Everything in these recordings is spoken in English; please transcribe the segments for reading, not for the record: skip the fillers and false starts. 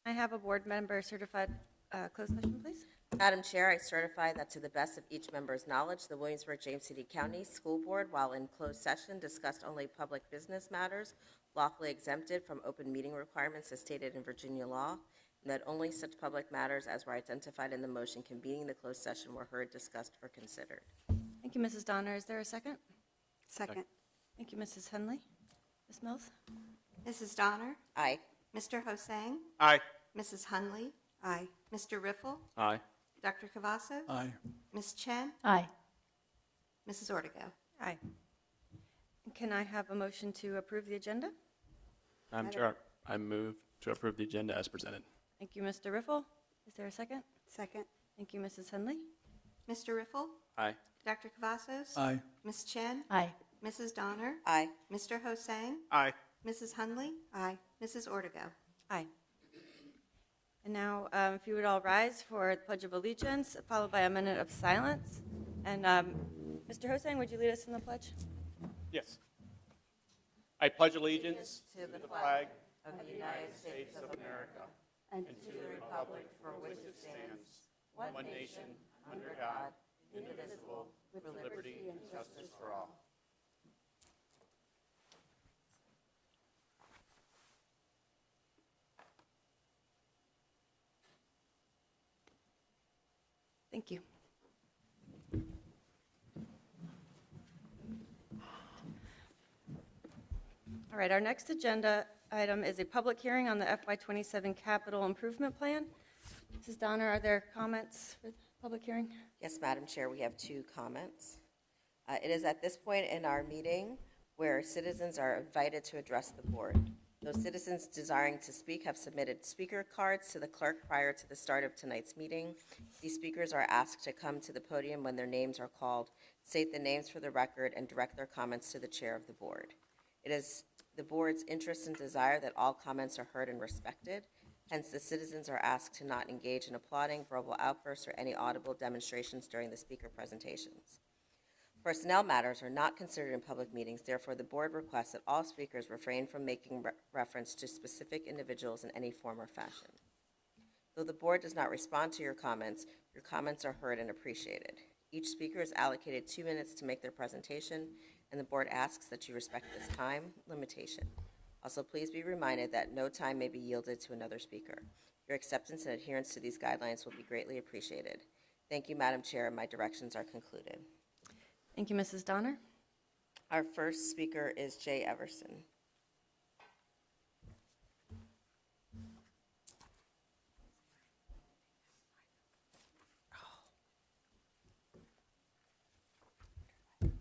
I have a board member certified closed session, please? Madam Chair, I certify that to the best of each member's knowledge, the Williamsburg-James City County School Board, while in closed session, discussed only public business matters lawfully exempted from open meeting requirements as stated in Virginia law, and that only such public matters as were identified in the motion convening the closed session were heard, discussed, or considered. Thank you, Mrs. Donner. Is there a second? Second. Thank you, Mrs. Henley. Ms. Mills? Mrs. Donner? Aye. Mr. Hosang? Aye. Mrs. Hunley? Aye. Mr. Riffle? Aye. Dr. Cavazos? Aye. Ms. Chen? Aye. Mrs. Ortego? Aye. Can I have a motion to approve the agenda? Madam Chair, I move to approve the agenda as presented. Thank you, Mr. Riffle. Is there a second? Second. Thank you, Mrs. Henley. Mr. Riffle? Aye. Dr. Cavazos? Aye. Ms. Chen? Aye. Mrs. Donner? Aye. Mr. Hosang? Aye. Mrs. Hunley? Aye. Mrs. Ortego? Aye. And now, if you would all rise for the Pledge of Allegiance, followed by a minute of silence. And Mr. Hosang, would you lead us in the pledge? Yes. I pledge allegiance to the flag Of the United States of America And and to the republic for which it stands, one nation, under God, indivisible, with liberty and justice for all. Thank you. All right, our next agenda item is a public hearing on the FY27 capital improvement plan. Mrs. Donner, are there comments for the public hearing? Yes, Madam Chair, we have two comments. It is at this point in our meeting where citizens are invited to address the board. Those citizens desiring to speak have submitted speaker cards to the clerk prior to the start of tonight's meeting. These speakers are asked to come to the podium when their names are called, state the names for the record, and direct their comments to the chair of the board. It is the board's interest and desire that all comments are heard and respected. Hence, the citizens are asked to not engage in applauding, verbal outbursts, or any audible demonstrations during the speaker presentations. Personnel matters are not considered in public meetings. Therefore, the board requests that all speakers refrain from making reference to specific individuals in any form or fashion. Though the board does not respond to your comments are heard and appreciated. Each speaker is allocated 2 minutes to make their presentation, and the board asks that you respect this time limitation. Also, please be reminded that no time may be yielded to another speaker. Your acceptance and adherence to these guidelines will be greatly appreciated. Thank you, Madam Chair. My directions are concluded. Thank you, Mrs. Donner. Our first speaker is Jay Everson.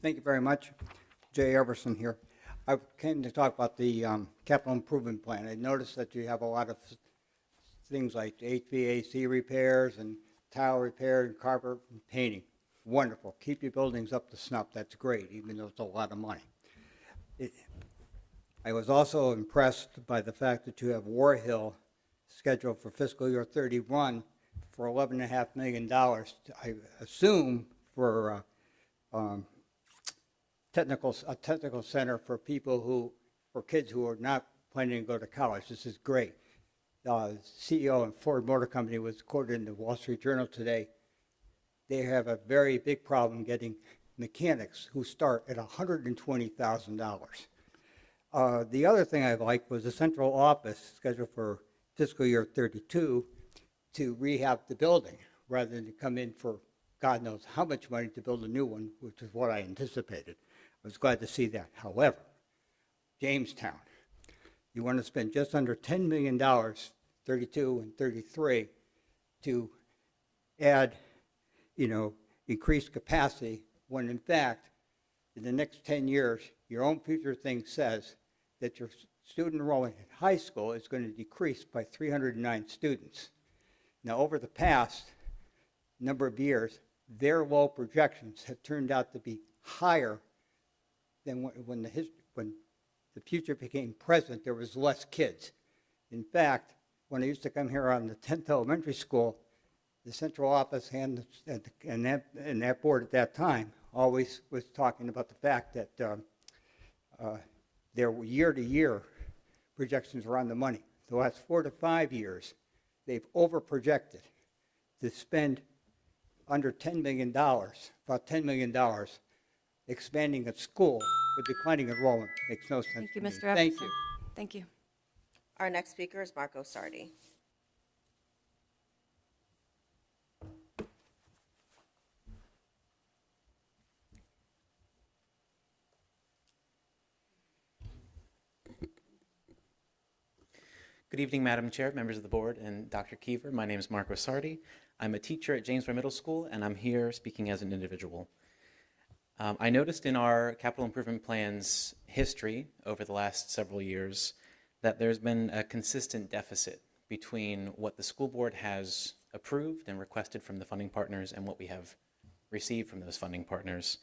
Thank you very much. Jay Everson here. I came to talk about the capital improvement plan. I noticed that you have a lot of things like HVAC repairs and tile repair and carpet and painting. Wonderful. Keep your buildings up to snuff. That's great, even though it's a lot of money. I was also impressed by the fact that you have War Hill scheduled for fiscal year 31 for $11.5 million, I assume, for a technical center for kids who are not planning to go to college. This is great. CEO of Ford Motor Company was quoted in the Wall Street Journal today. They have a very big problem getting mechanics who start at $120,000. The other thing I liked was the central office scheduled for fiscal year 32 to rehab the building rather than to come in for God knows how much money to build a new one, which is what I anticipated. I was glad to see that. However, Jamestown, you want to spend just under $10 million, 32 and 33, to add, increased capacity, when in fact, in the next 10 years, your own future thing says that your student enrollment in high school is going to decrease by 309 students. Now, over the past number of years, their low projections have turned out to be higher than when the future became present. There was less kids. In fact, when I used to come here on the 10th elementary school, the central office and that board at that time always was talking about the fact that their year-to-year projections were on the money. The last 4 to 5 years, they've over-projected to spend under $10 million, about $10 million, expanding a school with declining enrollment. Makes no sense Thank you, to me. Mr. Thank Epperson. you. Thank you. Our next speaker is Marco Sardi. Good evening, Madam Chair, members of the board, and Dr. Kiever. My name is Marco Sardi. I'm a teacher at Jamesway Middle School, and I'm here speaking as an individual. I noticed in our capital improvement plan's history over the last several years that there's been a consistent deficit between what the school board has approved and requested from the funding partners and what we have received from those funding partners.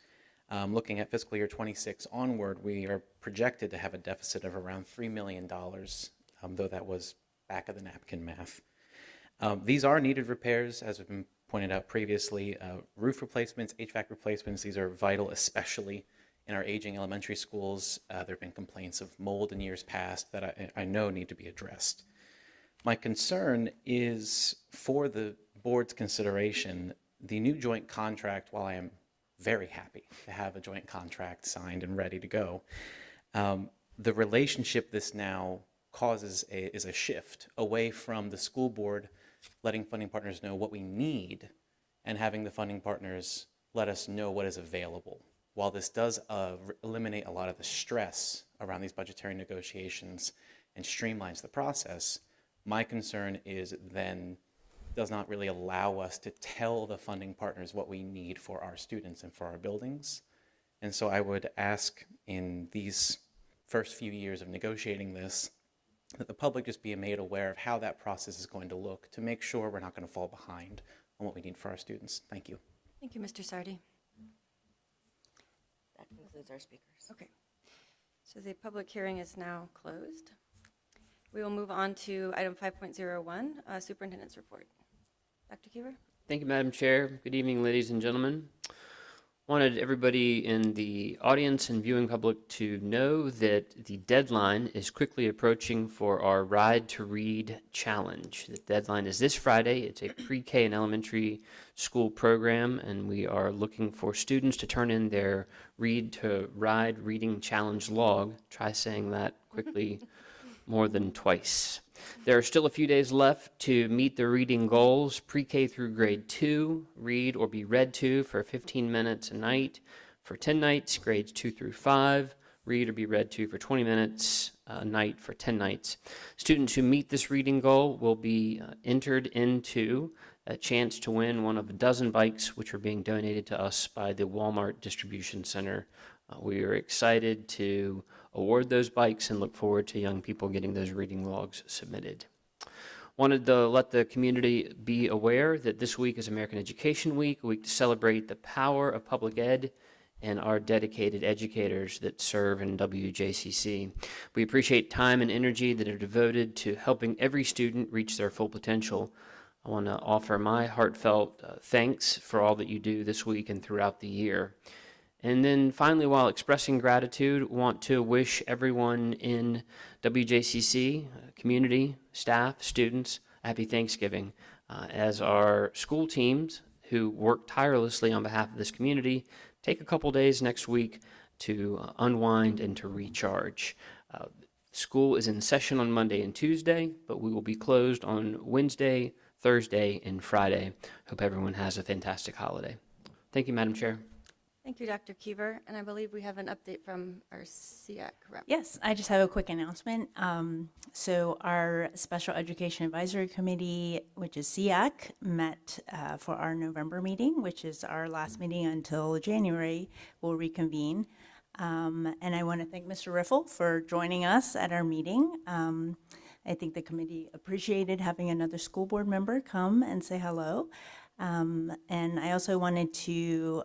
Looking at fiscal year 26 onward, we are projected to have a deficit of around $3 million, though that was back of the napkin math. These are needed repairs, as has been pointed out previously. Roof replacements, HVAC replacements, these are vital, especially in our aging elementary schools. There have been complaints of mold in years past that I know need to be addressed. My concern is for the board's consideration, the new joint contract, while I am very happy to have a joint contract signed and ready to go, the relationship this now causes is a shift away from the school board letting funding partners know what we need and having the funding partners let us know what is available. While this does eliminate a lot of the stress around these budgetary negotiations and streamlines the process, my concern is then does not really allow us to tell the funding partners what we need for our students and for our buildings. And so I would ask in these first few years of negotiating this, that the public just be made aware of how that process is going to look to make sure we're not going to fall behind on what we need for our students. Thank you. Thank you, Mr. Sardi. That concludes our speakers. Okay. So the public hearing is now closed. We will move on to item 5.01, Superintendent's Report. Dr. Kiever? Thank you, Madam Chair. Good evening, ladies and gentlemen. Wanted everybody in the audience and viewing public to know that the deadline is quickly approaching for our Ride to Read Challenge. The deadline is this Friday. It's a pre-K and elementary school program, and we are looking for students to turn in their Read to Ride Reading Challenge log. Try saying that quickly more than twice. There are still a few days left to meet the reading goals. Pre-K through grade 2, read or be read to for 15 minutes a night. For 10 nights, grades 2 through 5, read or be read to for 20 minutes a night for 10 nights. Students who meet this reading goal will be entered into a chance to win one of a dozen bikes which are being donated to us by the Walmart Distribution Center. We are excited to award those bikes and look forward to young people getting those reading logs submitted. Wanted to let the community be aware that this week is American Education Week, a week to celebrate the power of public ed and our dedicated educators that serve in WJCC. We appreciate time and energy that are devoted to helping every student reach their full potential. I want to offer my heartfelt thanks for all that you do this week and throughout the year. And then finally, while expressing gratitude, want to wish everyone in WJCC, community, staff, students, a happy Thanksgiving. As our school teams who work tirelessly on behalf of this community take a couple days next week to unwind and to recharge. School is in session on Monday and Tuesday, but we will be closed on Wednesday, Thursday, and Friday. Hope everyone has a fantastic holiday. Thank you, Madam Chair. Thank you, Dr. Kiever. And I believe we have an update from our SEAC rep. Yes, I just have a quick announcement. So our Special Education Advisory Committee, which is SEAC, met for our November meeting, which is our last meeting until January. We'll reconvene. And I want to thank Mr. Riffle for joining us at our meeting. I think the committee appreciated having another school board member come and say hello. And I also wanted to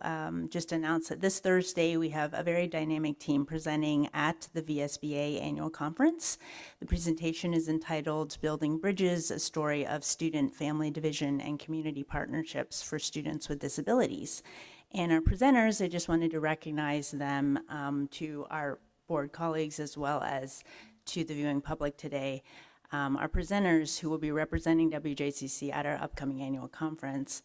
just announce that this Thursday we have a very dynamic team presenting at the VSBA annual conference. The presentation is entitled Building Bridges, a Story of Student Family Division and Community Partnerships for Students with Disabilities. And our presenters, I just wanted to recognize them to our board colleagues as well as to the viewing public today. our presenters who will be representing WJCC at our upcoming annual conference.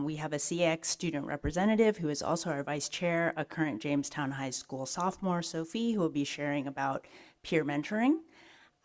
We have a CX student representative who is also our vice chair, a current Jamestown High School sophomore, Sophie, who will be sharing about peer mentoring.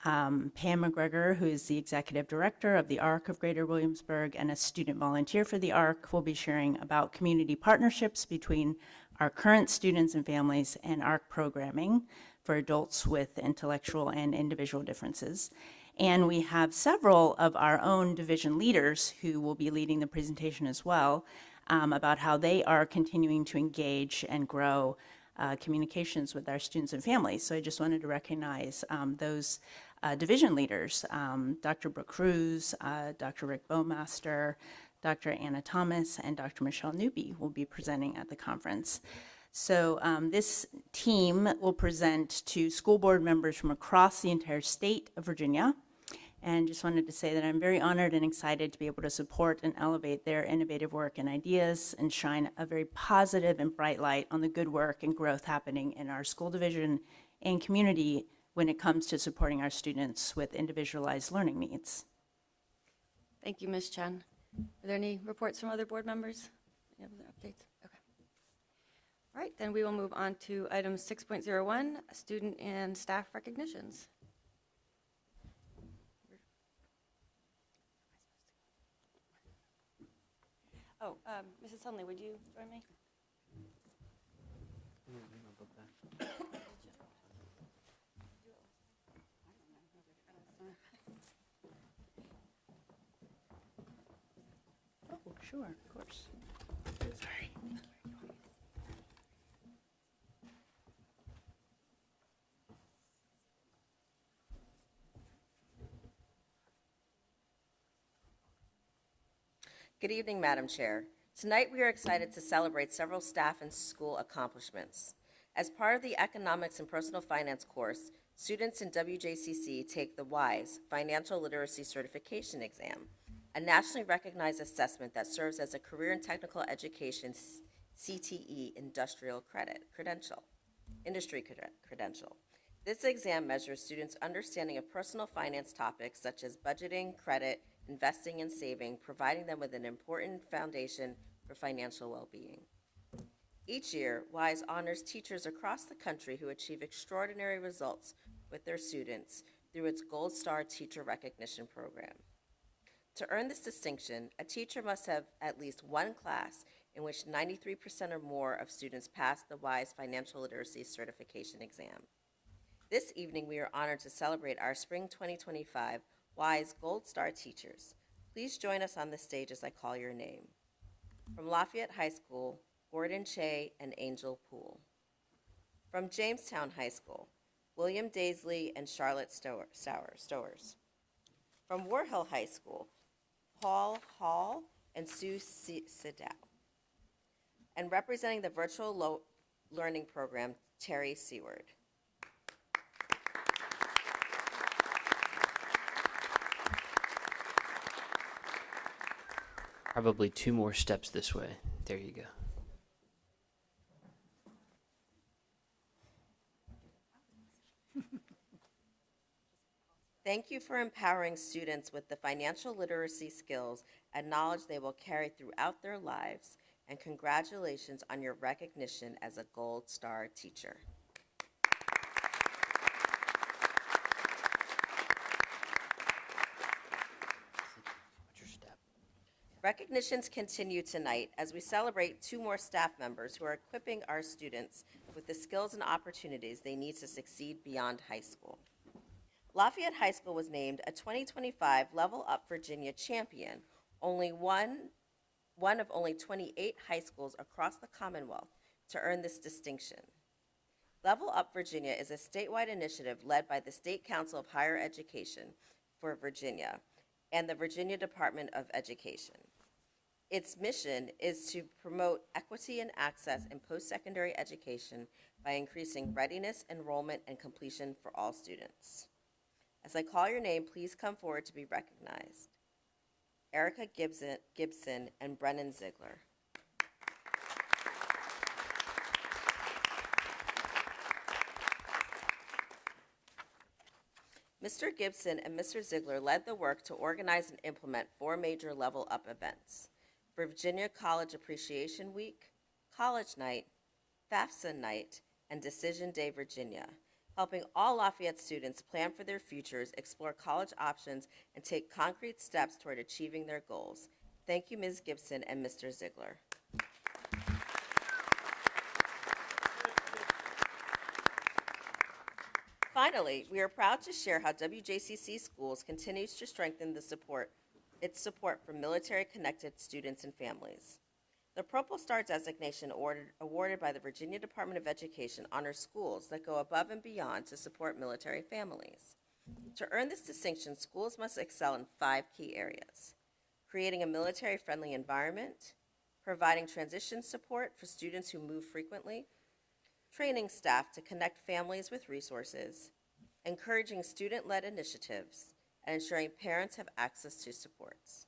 Pam McGregor, who is the executive director of the ARC of Greater Williamsburg and a student volunteer for the ARC, will be sharing about community partnerships between our current students and families and ARC programming for adults with intellectual and individual differences. And we have several of our own division leaders who will be leading the presentation as well, about how they are continuing to engage and grow communications with our students and families. So I just wanted to recognize those division leaders, Dr. Brooke Cruz, Dr. Rick Bowmaster, Dr. Anna Thomas, and Dr. Michelle Newby will be presenting at the conference. So this team will present to school board members from across the entire state of Virginia. And just wanted to say that I'm very honored and excited to be able to support and elevate their innovative work and ideas and shine a very positive and bright light on the good work and growth happening in our school division and community when it comes to supporting our students with individualized learning needs. Thank you, Ms. Chen. Are there any reports from other board members? Any other updates? Okay. All right, then we will move on to item 6.01, student and staff recognitions. Oh, Mrs. Hunley, would you join me? Oh, sure, of course. Sorry. Good evening, Madam Chair. Tonight, we are excited to celebrate several staff and school accomplishments. As part of the Economics and Personal Finance course, students in WJCC take the WISE Financial Literacy Certification Exam, a nationally recognized assessment that serves as a career and technical education CTE industry credential. This exam measures students' understanding of personal finance topics such as budgeting, credit, investing, and saving, providing them with an important foundation for financial well-being. Each year, WISE honors teachers across the country who achieve extraordinary results with their students through its Gold Star Teacher Recognition Program. To earn this distinction, a teacher must have at least one class in which 93% or more of students pass the WISE Financial Literacy Certification Exam. This evening, we are honored to celebrate our Spring 2025 WISE Gold Star teachers. Please join us on the stage as I call your name. From Lafayette High School, Gordon Che and Angel Poole. From Jamestown High School, William Daisley and Charlotte Stowers. From War Hill High School, Paul Hall and Sue Sidow. And representing the Virtual Learning Program, Terry Seward. Probably 2 more steps this way. There you go. Thank you for empowering students with the financial literacy skills and knowledge they will carry throughout their lives, and congratulations on your recognition as a Gold Star teacher. What's your step? Recognitions continue tonight as we celebrate 2 more staff members who are equipping our students with the skills and opportunities they need to succeed beyond high school. Lafayette High School was named a 2025 Level Up Virginia champion, one of only 28 high schools across the Commonwealth to earn this distinction. Level Up Virginia is a statewide initiative led by the State Council of Higher Education for Virginia and the Virginia Department of Education. Its mission is to promote equity and access in post-secondary education by increasing readiness, enrollment, and completion for all students. As I call your name, please come forward to be recognized. Erica Gibson and Brennan Ziegler. Mr. Gibson and Mr. Ziegler led the work to organize and implement 4 major level up events: Virginia College Appreciation Week, College Night, FAFSA Night, and Decision Day Virginia, helping all Lafayette students plan for their futures, explore college options, and take concrete steps toward achieving their goals. Thank you, Ms. Gibson and Mr. Ziegler. Finally, we are proud to share how WJCC Schools continues to strengthen its support for military-connected students and families. The Purple Star designation awarded by the Virginia Department of Education honors schools that go above and beyond to support military families. To earn this distinction, schools must excel in 5 key areas: creating a military-friendly environment, providing transition support for students who move frequently, training staff to connect families with resources, encouraging student-led initiatives, and ensuring parents have access to supports.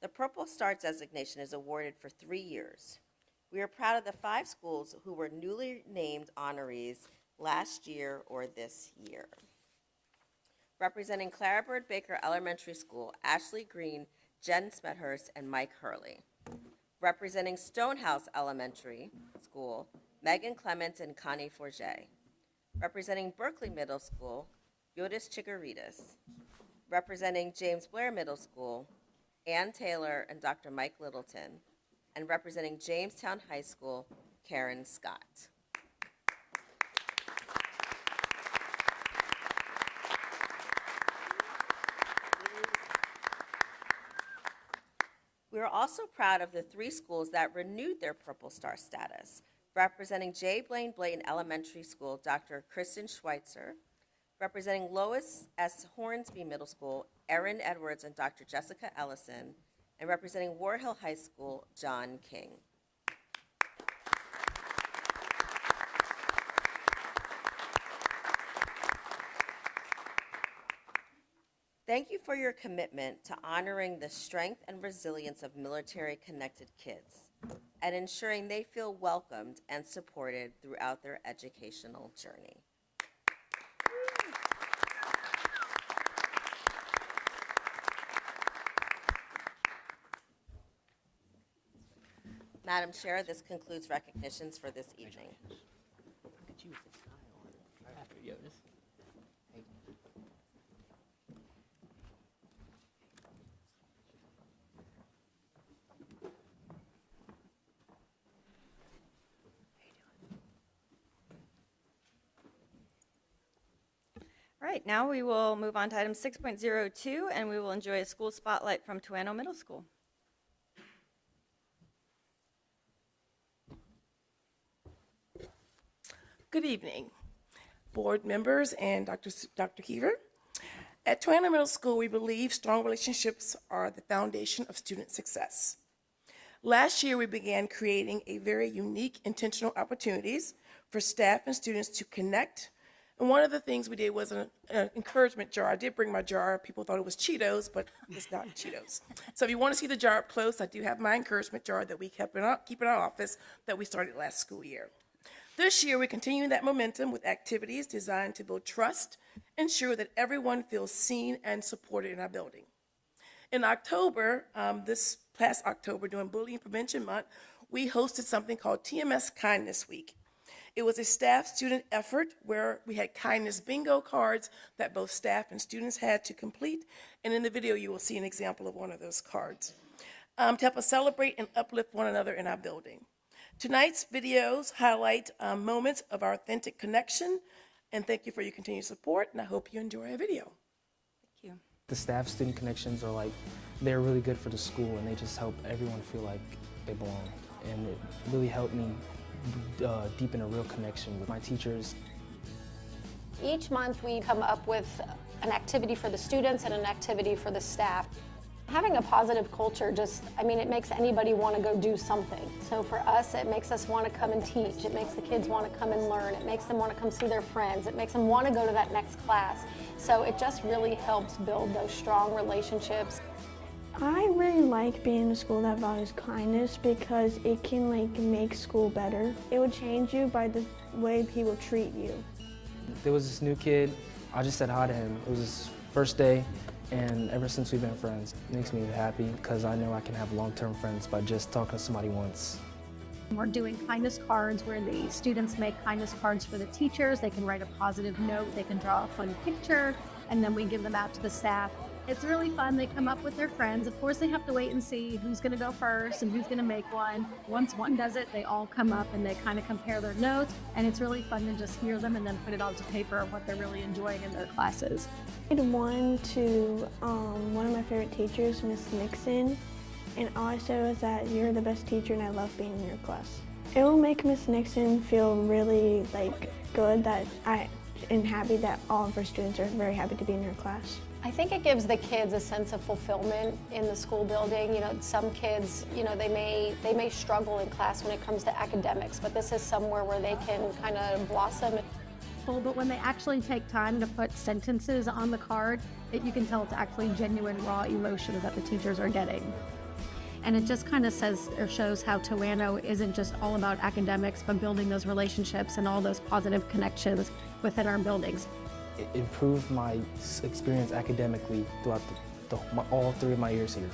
The Purple Star designation is awarded for 3 years. We are proud of the 5 schools who were newly named honorees last year or this year. Representing Clara Bird Baker Elementary School, Ashley Green, Jen Smethurst, and Mike Hurley. Representing Stonehouse Elementary School, Megan Clement and Connie Forget. Representing Berkeley Middle School, Yodis Chigaritas. Representing James Blair Middle School, Ann Taylor and Dr. Mike Littleton. And representing Jamestown High School, Karen Scott. We are also proud of the 3 schools that renewed their Purple Star status. Representing J. Blaine Blayton Elementary School, Dr. Kristen Schweitzer. Representing Lois S. Hornsby Middle School, Erin Edwards and Dr. Jessica Ellison. And representing War Hill High School, John King. Thank you for your commitment to honoring the strength and resilience of military-connected kids and ensuring they feel welcomed and supported throughout their educational journey. Madam Chair, this concludes recognitions for this evening. Look at you with the smile on. After Jonas. Hey. All right, now we will move on to item 6.02, and we will enjoy a school spotlight from Tuano Middle School. Good evening, board members and Dr. Keever. At Tuano Middle School, we believe strong relationships are the foundation of student success. Last year, we began creating a very unique intentional opportunities for staff and students to connect. And one of the things we did was an encouragement jar. I did bring my jar. People thought it was Cheetos, but it's not Cheetos. So if you want to see the jar up close, I do have my encouragement jar that we keep in our office that we started last school year. This year, we're continuing that momentum with activities designed to build trust, ensure that everyone feels seen and supported in our building. In October, this past October, during Bullying Prevention Month, we hosted something called TMS Kindness Week. It was a staff-student effort where we had kindness bingo cards that both staff and students had to complete, and in the video, you will see an example of one of those cards to help us celebrate and uplift one another in our building. Tonight's videos highlight moments of our authentic connection, and thank you for your continued support, and I hope you enjoy our video. Thank you. The staff-student connections are they're really good for the school, and they just help everyone feel like they belong. And it really helped me deepen a real connection with my teachers. Each month we come up with an activity for the students and an activity for the staff. Having a positive culture it makes anybody want to go do something. So for us, it makes us want to come and teach. It makes the kids want to come and learn. It makes them want to come see their friends. It makes them want to go to that next class. So it just really helps build those strong relationships. I really like being in a school that values kindness because it can make school better. It would change you by the way people treat you. There was this new kid, I just said hi to him. It was his first day, and ever since we've been friends, it makes me happy because I know I can have long-term friends by just talking to somebody once. We're doing kindness cards where the students make kindness cards for the teachers. They can write a positive note, they can draw a fun picture, and then we give them out to the staff. It's really fun. They come up with their friends. Of course, they have to wait and see who's going to go first and who's going to make one. Once one does it, they all come up and they kind of compare their notes, and it's really fun to just hear them and then put it onto paper of what they're really enjoying in their classes. I did one to one of my favorite teachers, Miss Nixon, and all I said was that you're the best teacher and I love being in your class. It will make Miss Nixon feel really good that and happy that all of her students are very happy to be in her class. I think it gives the kids a sense of fulfillment in the school building. You know, some kids, you know, they may struggle in class when it comes to academics, but this is somewhere where they can kind of blossom. But when they actually take time to put sentences on the card, you can tell it's actually genuine, raw emotion that the teachers are getting. And it just kind of says or shows how Toano isn't just all about academics, but building those relationships and all those positive connections within our buildings. It improved my experience academically throughout all 3 of my years here.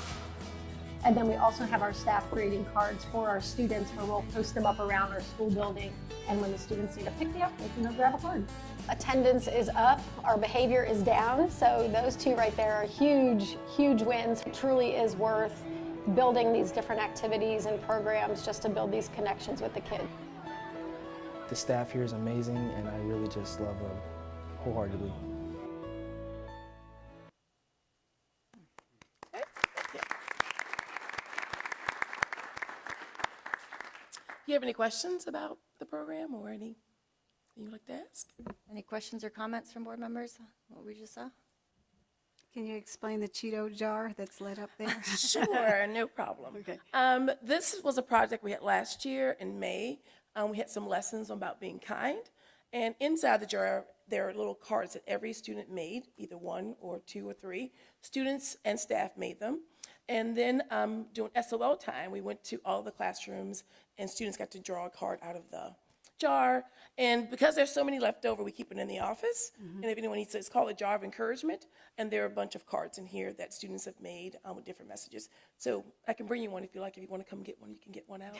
And then we also have our staff greeting cards for our students where we'll post them up around our school building. And when the students need a pick-me-up, they can go grab a card. Attendance is up, our behavior is down, so those two right there are huge, huge wins. It truly is worth building these different activities and programs just to build these connections with the kids. The staff here is amazing, and I really just love them wholeheartedly. Do you have any questions about the program or anything you'd like to ask? Any questions or comments from board members? What we just saw? Can you explain the Cheeto jar that's lit up there? Sure, no problem. Okay. This was a project we had last year in May. We had some lessons about being kind. And inside the jar, there are little cards that every student made, either 1 or 2 or 3. Students and staff made them. And then during SOL time, we went to all the classrooms and students got to draw a card out of the jar. And because there's so many left over, we keep it in the office. And if anyone needs it, it's called a jar of encouragement. And there are a bunch of cards in here that students have made with different messages. So I can bring you one if you like. If you want to come get one, you can get one out.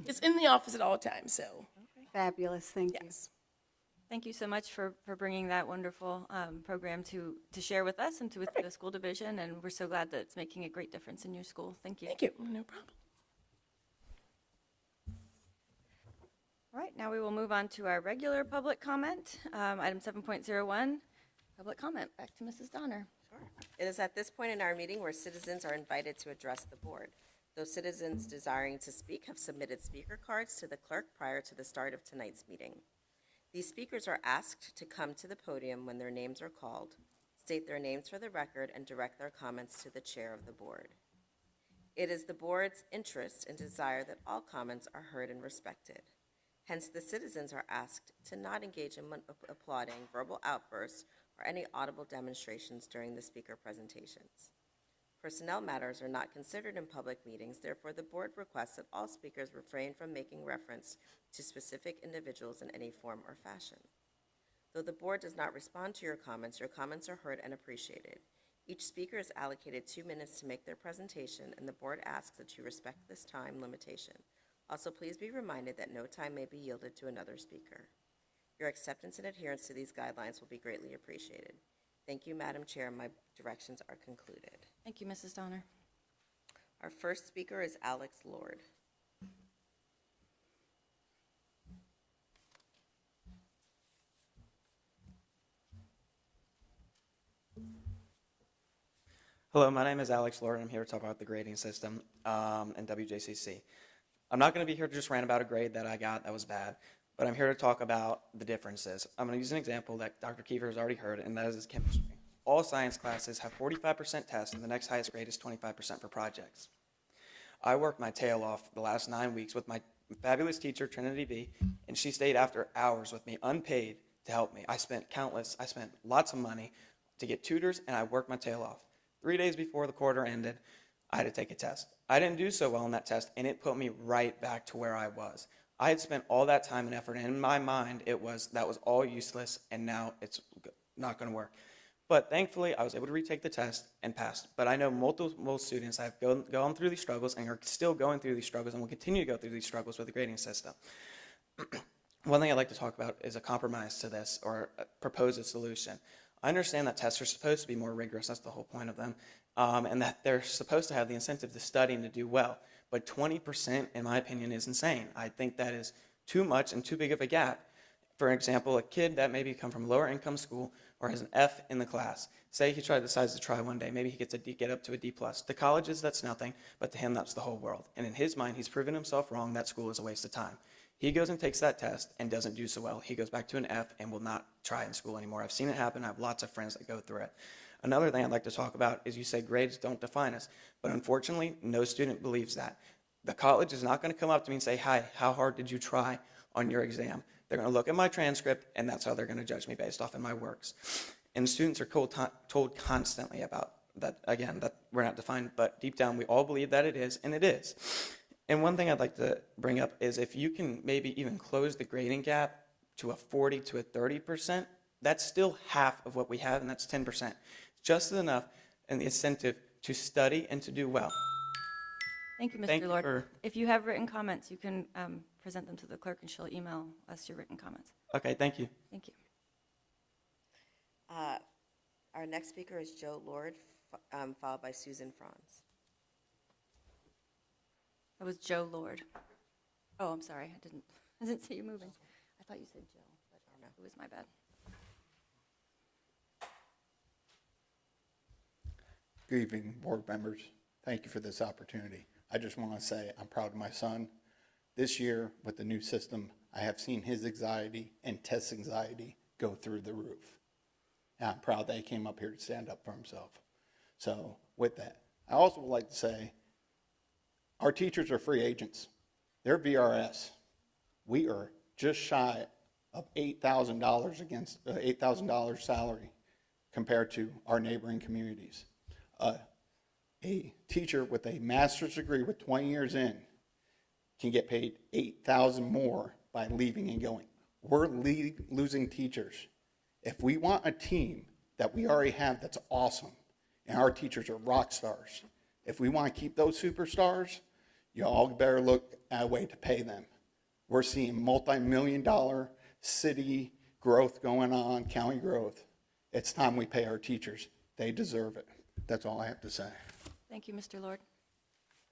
It's in the office at all times, so. Fabulous, thank you. Yes. Thank you so much for bringing that wonderful program to share with us and with the school division, and we're so glad that it's making a great difference in your school. Thank you. Thank you. No problem. All right, now we will move on to our regular public comment. Item 7.01, public comment. Back to Mrs. Donner. It is at this point in our meeting where citizens are invited to address the board. Those citizens desiring to speak have submitted speaker cards to the clerk prior to the start of tonight's meeting. These speakers are asked to come to the podium when their names are called, state their names for the record, and direct their comments to the chair of the board. It is the board's interest and desire that all comments are heard and respected. Hence, the citizens are asked to not engage in applauding, verbal outbursts, or any audible demonstrations during the speaker presentations. Personnel matters are not considered in public meetings, therefore the board requests that all speakers refrain from making reference to specific individuals in any form or fashion. Though the board does not respond to your comments are heard and appreciated. Each speaker is allocated 2 minutes to make their presentation, and the board asks that you respect this time limitation. Also, please be reminded that no time may be yielded to another speaker. Your acceptance and adherence to these guidelines will be greatly appreciated. Thank you, Madam Chair. My directions are concluded. Thank you, Mrs. Donner. Our first speaker is Alex Lord. Hello, my name is Alex Lord, and I'm here to talk about the grading system in WJCC. I'm not going to be here to just rant about a grade that I got that was bad, but I'm here to talk about the differences. I'm going to use an example that Dr. Kiefer has already heard, and that is chemistry. All science classes have 45% tests, and the next highest grade is 25% for projects. I worked my tail off the last 9 weeks with my fabulous teacher, Trinity V, and she stayed after hours with me, unpaid, to help me. I spent lots of money to get tutors, and I worked my tail off. 3 days before the quarter ended, I had to take a test. I didn't do so well on that test, and it put me right back to where I was. I had spent all that time and effort, and in my mind, that was all useless, and now not going to work. But thankfully, I was able to retake the test and passed. But I know multiple students have gone through these struggles and are still going through these struggles and will continue to go through these struggles with the grading system. One thing I'd like to talk about is a compromise to this, or propose a solution. I understand that tests are supposed to be more rigorous, that's the whole point of them, and that they're supposed to have the incentive to study and to do well. But 20%, in my opinion, is insane. I think that is too much and too big of a gap. For example, a kid that maybe come from lower income school or has an F in the class, say he decides to try one day, maybe he gets a D, get up to a D+. To colleges, that's nothing, but to him, that's the whole world. And in his mind, he's proven himself wrong, that school is a waste of time. He goes and takes that test and doesn't do so well. He goes back to an F and will not try in school anymore. I've seen it happen. I have lots of friends that go through it. Another thing I'd like to talk about is you say grades don't define us, but unfortunately, no student believes that. The college is not going to come up to me and say, hi, how hard did you try on your exam? They're going to look at my transcript, and that's how they're going to judge me, based off of my works. And students are told constantly about that, again, that we're not defined, but deep down we all believe that it is, and it is. And one thing I'd like to bring up is if you can maybe even close the grading gap to a 40 to a 30%, that's still half of what we have, and that's 10%. Just enough in the incentive to study and to do well. Thank you, Mr. Thank you Lord. for- If you have written comments, you can present them to the clerk, and she'll email us your written comments. Okay, thank you. Thank you. Our next speaker is Joe Lord, followed by Susan Franz. That was Joe Lord. Oh, I'm sorry. I didn't see you moving. I thought you said Joe, but it was my bad. Good evening, board members. Thank you for this opportunity. I just want to say I'm proud of my son. This year, with the new system, I have seen his anxiety and test anxiety go through the roof. And I'm proud that he came up here to stand up for himself. So with that, I also would like to say our teachers are free agents. They're VRS. We are just shy of $8,000 against $8,000 salary compared to our neighboring communities. A teacher with a master's degree with 20 years in can get paid $8,000 more by leaving and going. We're losing teachers. If we want a team that we already have that's awesome, and our teachers are rock stars, if we want to keep those superstars, you all better look at a way to pay them. We're seeing multi-million-dollar city growth going on, county growth. It's time we pay our teachers. They deserve it. That's all I have to say. Thank you, Mr. Lord.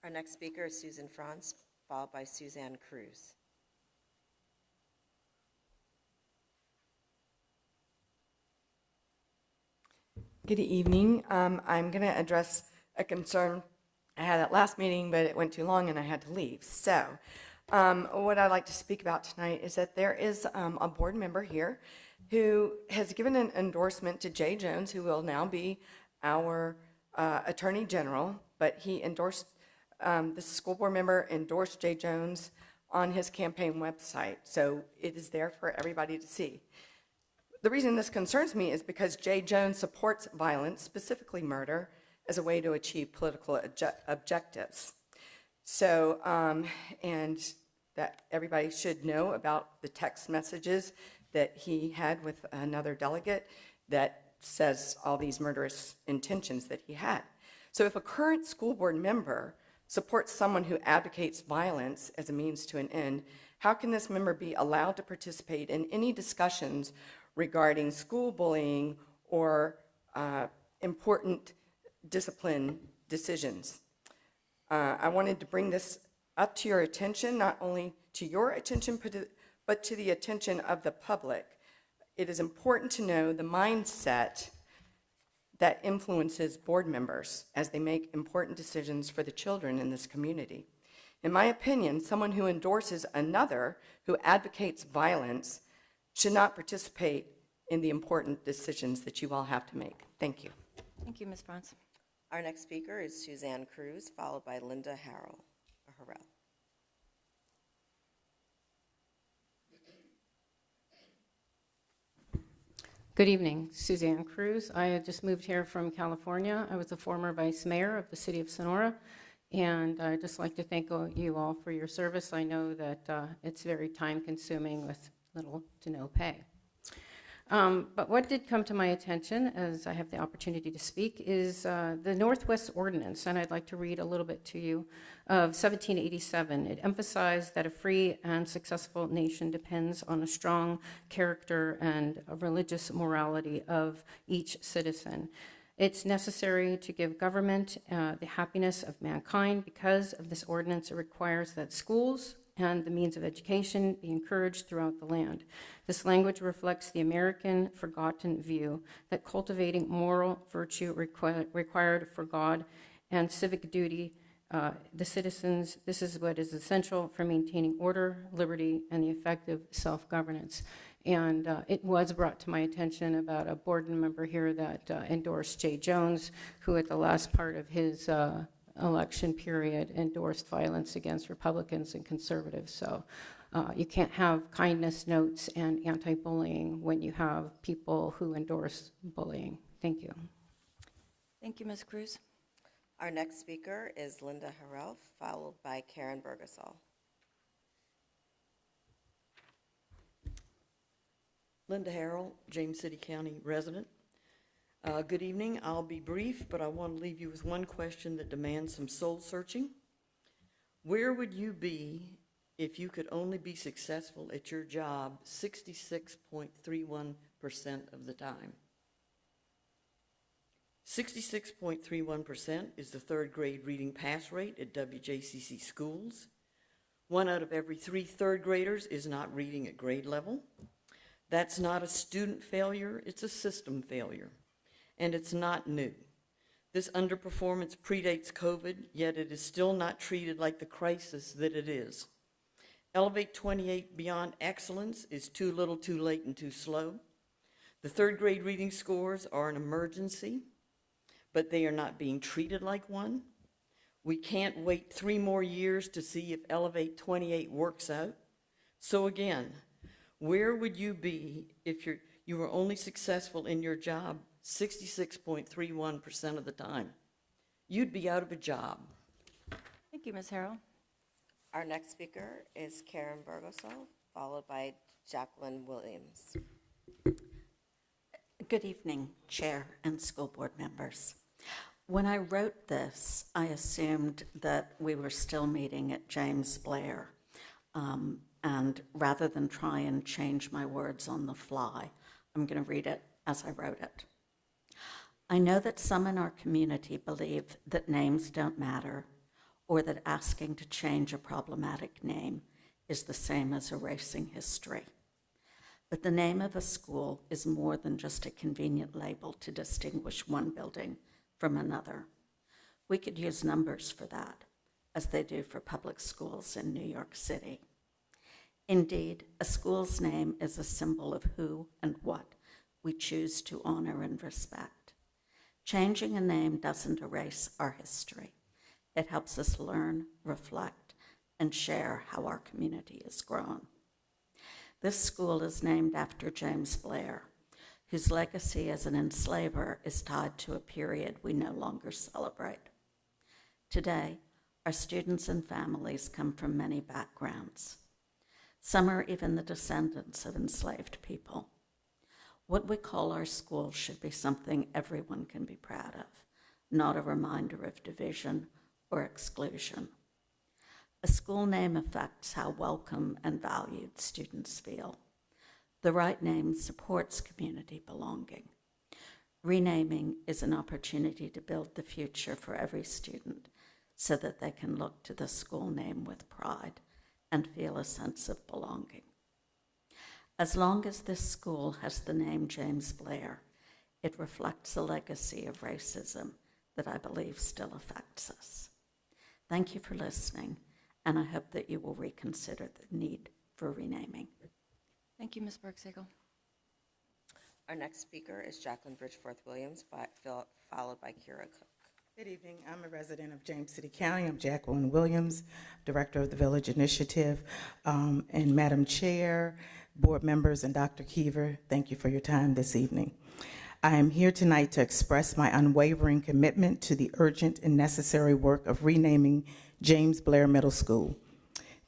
Our next speaker is Susan Franz, followed by Suzanne Cruz. Good evening. I'm going to address a concern I had at last meeting, but it went too long and I had to leave. So what I'd like to speak about tonight is that there is a board member here who has given an endorsement to Jay Jones, who will now be our Attorney General, but he endorsed, this school board member endorsed Jay Jones on his campaign website. So it is there for everybody to see. The reason this concerns me is because Jay Jones supports violence, specifically murder, as a way to achieve political objectives. So, and that everybody should know about the text messages that he had with another delegate that says all these murderous intentions that he had. So if a current school board member supports someone who advocates violence as a means to an end, how can this member be allowed to participate in any discussions regarding school bullying or important discipline decisions? I wanted to bring this up to your attention, not only to your attention, but to the attention of the public. It is important to know the mindset that influences board members as they make important decisions for the children in this community. In my opinion, someone who endorses another who advocates violence should not participate in the important decisions that you all have to make. Thank you. Thank you, Ms. Franz. Our next speaker is Suzanne Cruz, followed by Linda Harrell. Good evening, Suzanne Cruz. I had just moved here from California. I was the former vice mayor of the city of Sonora, and I'd just like to thank you all for your service. I know that it's very time-consuming with little to no pay. But what did come to my attention, as I have the opportunity to speak, is the Northwest Ordinance, and I'd like to read a little bit to you, of 1787. It emphasized that a free and successful nation depends on a strong character and a religious morality of each citizen. It's necessary to give government the happiness of mankind. Because of this ordinance, it requires that schools and the means of education be encouraged throughout the land. This language reflects the American forgotten view that cultivating moral virtue required for God and civic duty, the citizens, this is what is essential for maintaining order, liberty, and the effective self-governance. And it was brought to my attention about a board member here that endorsed Jay Jones, who at the last part of his election period endorsed violence against Republicans and conservatives. So you can't have kindness notes and anti-bullying when you have people who endorse bullying. Thank you. Thank you, Ms. Cruz. Our next speaker is Linda Harrell, followed by Karen Bergesol. Linda Harrell, James City County resident. Good evening. I'll be brief, but I want to leave you with one question that demands some soul searching. Where would you be if you could only be successful at your job 66.31% of the time? 66.31% is the third grade reading pass rate at WJCC schools. 1 out of every 3 third graders is not reading at grade level. That's not a student failure, it's a system failure. And it's not new. This underperformance predates COVID, yet it is still not treated like the crisis that it is. Elevate 28 Beyond Excellence is too little, too late, and too slow. The third grade reading scores are an emergency, but they are not being treated like one. We can't wait 3 more years to see if Elevate 28 works out. So again, where would you be if you were only successful in your job 66.31% of the time? You'd be out of a job. Thank you, Ms. Harrell. Our next speaker is Karen Bergesol, followed by Jacqueline Williams. Good evening, Chair and school board members. When I wrote this, I assumed that we were still meeting at James Blair. And rather than try and change my words on the fly, I'm going to read it as I wrote it. I know that some in our community believe that names don't matter, or that asking to change a problematic name is the same as erasing history. But the name of a school is more than just a convenient label to distinguish one building from another. We could use numbers for that, as they do for public schools in New York City. Indeed, a school's name is a symbol of who and what we choose to honor and respect. Changing a name doesn't erase our history. It helps us learn, reflect, and share how our community has grown. This school is named after James Blair, whose legacy as an enslaver is tied to a period we no longer celebrate. Today, our students and families come from many backgrounds. Some are even the descendants of enslaved people. What we call our school should be something everyone can be proud of, not a reminder of division or exclusion. A school name affects how welcome and valued students feel. The right name supports community belonging. Renaming is an opportunity to build the future for every student so that they can look to the school name with pride and feel a sense of belonging. As long as this school has the name James Blair, it reflects a legacy of racism that I believe still affects us. Thank you for listening, and I hope that you will reconsider the need for renaming. Thank you, Ms. Bergsegel. Our next speaker is Jacqueline Bridgeforth Williams, followed by Kira Cook. Good evening. I'm a resident of James City County. I'm Jacqueline Williams, Director of the Village Initiative. And Madam Chair, board members, and Dr. Keever, thank you for your time this evening. I am here tonight to express my unwavering commitment to the urgent and necessary work of renaming James Blair Middle School.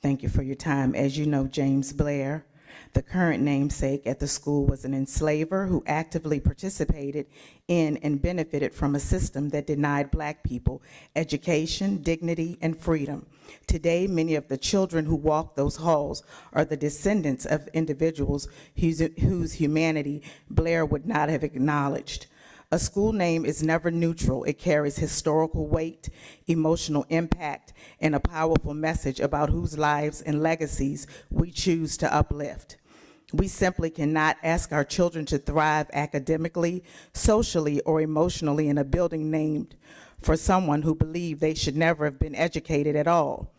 Thank you for your time. As you know, James Blair The current namesake at the school was an enslaver who actively participated in and benefited from a system that denied Black people education, dignity, and freedom. Today, many of the children who walk those halls are the descendants of individuals whose humanity Blair would not have acknowledged. A school name is never neutral. It carries historical weight, emotional impact, and a powerful message about whose lives and legacies we choose to uplift. We simply cannot ask our children to thrive academically, socially, or emotionally in a building named for someone who believed they should never have been educated at all.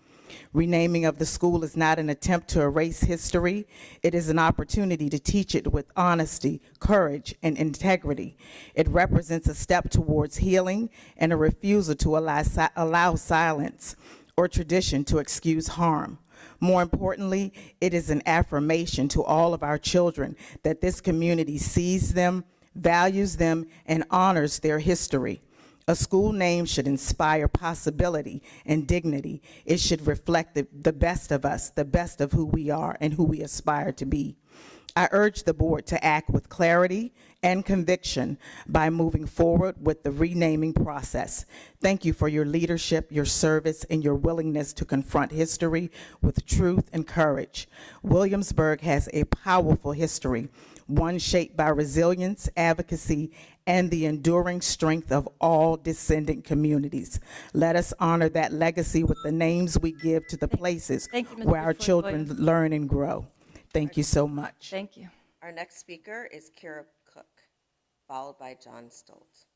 Renaming of the school is not an attempt to erase history. It is an opportunity to teach it with honesty, courage, and integrity. It represents a step towards healing and a refusal to allow silence or tradition to excuse harm. More importantly, it is an affirmation to all of our children that this community sees them, values them, and honors their history. A school name should inspire possibility and dignity. It should reflect the best of us, the best of who we are and who we aspire to be. I urge the board to act with clarity and conviction by moving forward with the renaming process. Thank you for your leadership, your service, and your willingness to confront history with truth and courage. Williamsburg has a powerful history, one shaped by resilience, advocacy, and the enduring strength of all descendant communities. Let us honor that legacy with the names we give to the places where our children learn and grow. Thank you so much. Thank you. Our next speaker is Kira Cook, followed by John Stoltz.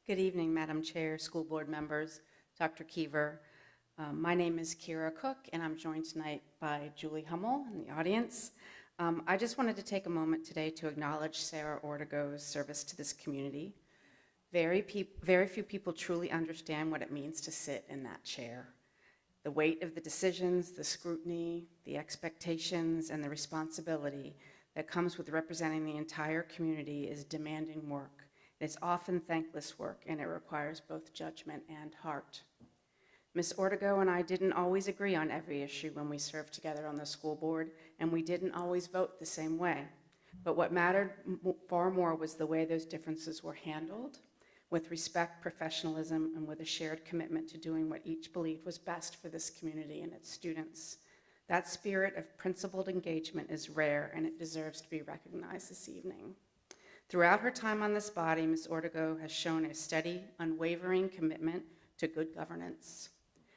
Good evening, Madam Chair, school board members, Dr. Keever. My name is Kira Cook, and I'm joined tonight by Julie Hummel in the audience. I just wanted to take a moment today to acknowledge Sarah Ortego's service to this community. Very few people truly understand what it means to sit in that chair. The weight of the decisions, the scrutiny, the expectations, and the responsibility that comes with representing the entire community is demanding work. It's often thankless work, and it requires both judgment and heart. Ms. Ortego and I didn't always agree on every issue when we served together on the school board, and we didn't always vote the same way. But what mattered far more was the way those differences were handled, with respect, professionalism, and with a shared commitment to doing what each believed was best for this community and its students. That spirit of principled engagement is rare, and it deserves to be recognized this evening. Throughout her time on this body, Ms. Ortego has shown a steady, unwavering commitment to good governance.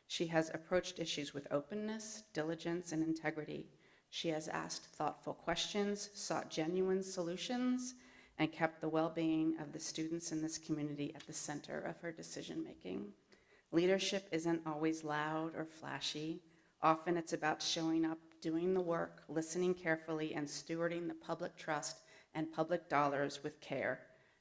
She has approached issues with openness, diligence, and integrity. She has asked thoughtful questions, sought genuine solutions, and kept the well-being of the students in this community at the center of her decision-making. Leadership isn't always loud or flashy. Often it's about showing up, doing the work, listening carefully, and stewarding the public trust and public dollars with care.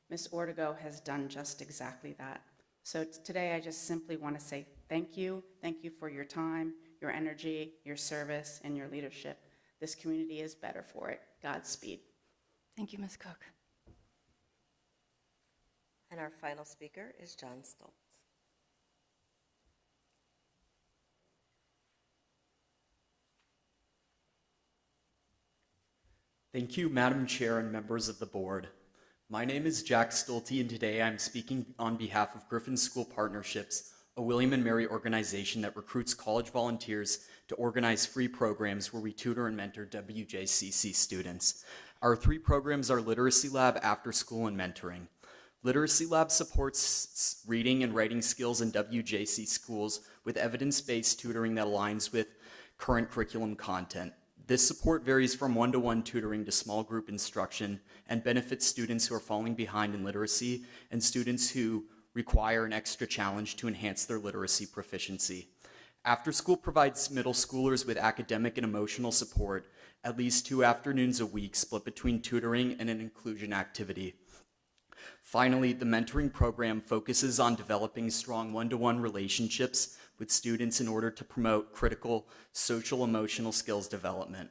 Ms. Ortego has done just exactly that. So today I just simply want to say thank you. Thank you for your time, your energy, your service, and your leadership. This community is better for it. Godspeed. Thank you, Ms. Cook. And our final speaker is John Stoltz. Thank you, Madam Chair and members of the board. My name is Jack Stolte, and today I'm speaking on behalf of Griffin School Partnerships, a William and Mary organization that recruits college volunteers to organize free programs where we tutor and mentor WJCC students. Our three programs are Literacy Lab, After School, and Mentoring. Literacy Lab supports reading and writing skills in WJC schools with evidence-based tutoring that aligns with current curriculum content. This support varies from one-to-one tutoring to small group instruction and benefits students who are falling behind in literacy and students who require an extra challenge to enhance their literacy proficiency. After School provides middle schoolers with academic and emotional support at least 2 afternoons a week split between tutoring and an inclusion activity. Finally, the mentoring program focuses on developing strong one-to-one relationships with students in order to promote critical social-emotional skills development.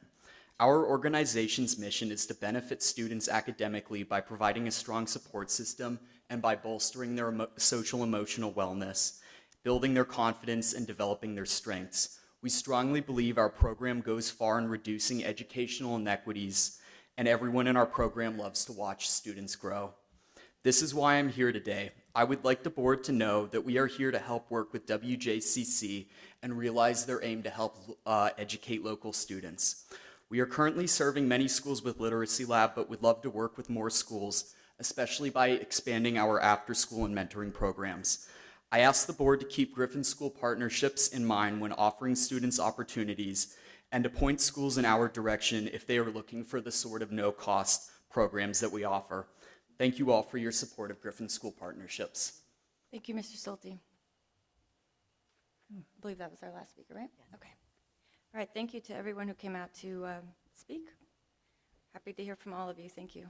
Our organization's mission is to benefit students academically by providing a strong support system and by bolstering their social-emotional wellness. building their confidence and developing their strengths. We strongly believe our program goes far in reducing educational inequities, and everyone in our program loves to watch students grow. This is why I'm here today. I would like the board to know that we are here to help work with WJCC and realize their aim to help educate local students. We are currently serving many schools with Literacy Lab, but would love to work with more schools, especially by expanding our after-school and mentoring programs. I ask the board to keep Griffin School Partnerships in mind when offering students opportunities and to point schools in our direction if they are looking for the sort of no-cost programs that we offer. Thank you all for your support of Griffin School Partnerships. Thank you, Mr. Stolte. I believe that was our last speaker, right? Okay. All right, thank you to everyone who came out to speak. Happy to hear from all of you. Thank you.